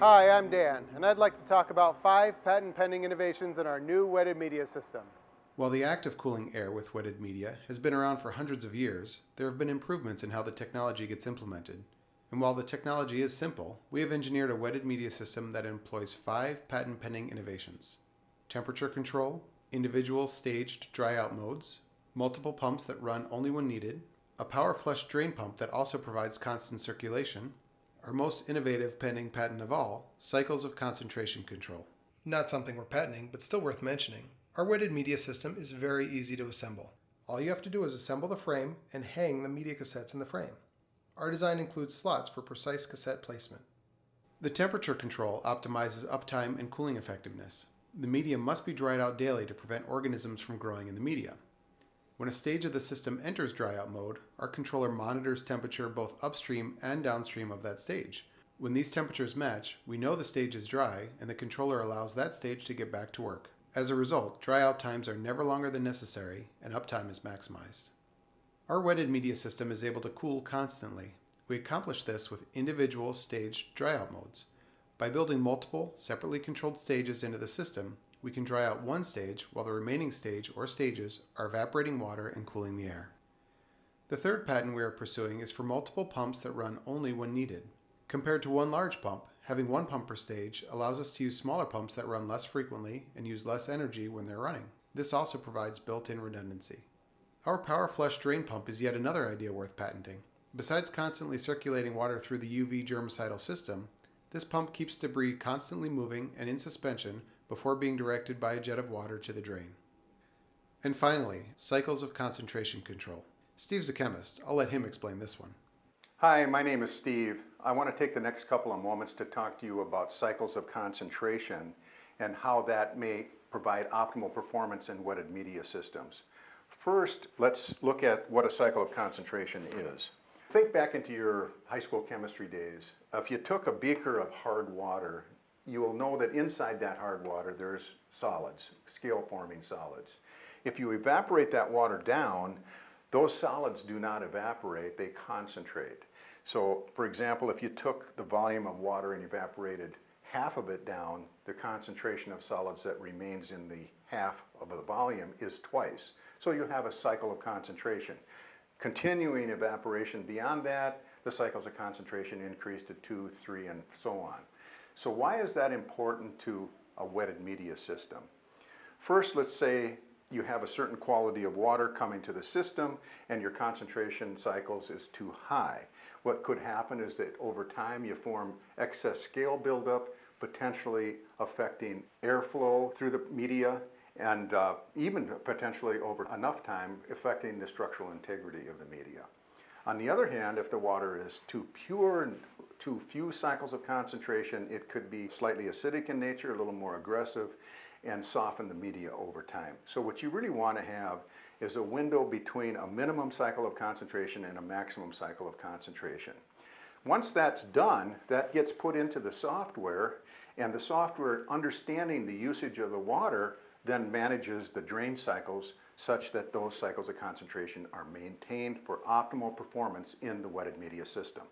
Hi, I'm Dan, and I'd like to talk about 5 patent pending innovations in our new wetted media system. While the act of cooling air with wetted media has been around for hundreds of years, there have been improvements in how the technology gets implemented. And while the technology is simple, we have engineered a wetted media system that employs 5 patent pending innovations: temperature control, individual staged dry out modes, multiple pumps that run only when needed, a power flush drain pump that also provides constant circulation, our most innovative pending patent of all, cycles of concentration control. Not something we're patenting, but still worth mentioning. Our wetted media system is very easy to assemble. All you have to do is assemble the frame and hang the media cassettes in the frame. Our design includes slots for precise cassette placement. The temperature control optimizes uptime and cooling effectiveness. The media must be dried out daily to prevent organisms from growing in the media. When a stage of the system enters dry out mode, our controller monitors temperature both upstream and downstream of that stage. When these temperatures match, we know the stage is dry, and the controller allows that stage to get back to work. As a result, dry out times are never longer than necessary, and uptime is maximized. Our wetted media system is able to cool constantly. We accomplish this with individual staged dry out modes. By building multiple, separately controlled stages into the system, we can dry out one stage while the remaining stage or stages are evaporating water and cooling the air. The third patent we are pursuing is for multiple pumps that run only when needed. Compared to one large pump, having one pump per stage allows us to use smaller pumps that run less frequently and use less energy when they're running. This also provides built-in redundancy. Our power flush drain pump is yet another idea worth patenting. Besides constantly circulating water through the UV germicidal system, this pump keeps debris constantly moving and in suspension before being directed by a jet of water to the drain. And finally, cycles of concentration control. Steve's a chemist. I'll let him explain this one. Hi, my name is Steve. I want to take the next couple of moments to talk to you about cycles of concentration and how that may provide optimal performance in wetted media systems. First, let's look at what a cycle of concentration is. Think back into your high school chemistry days. If you took a beaker of hard water, you will know that inside that hard water there's solids, scale-forming solids. If you evaporate that water down, those solids do not evaporate, they concentrate. So, for example, if you took the volume of water and evaporated half of it down, the concentration of solids that remains in the half of the volume is twice. So you have a cycle of concentration. Continuing evaporation beyond that, the cycles of concentration increase to 2, 3, and so on. So why is that important to a wetted media system? First, let's say you have a certain quality of water coming to the system and your concentration cycles is too high. What could happen is that over time you form excess scale buildup, potentially affecting airflow through the media and even potentially over enough time affecting the structural integrity of the media. On the other hand, if the water is too pure and too few cycles of concentration, it could be slightly acidic in nature, a little more aggressive, and soften the media over time. So what you really want to have is a window between a minimum cycle of concentration and a maximum cycle of concentration. Once that's done, that gets put into the software, and the software, understanding the usage of the water, then manages the drain cycles such that those cycles of concentration are maintained for optimal performance in the wetted media system.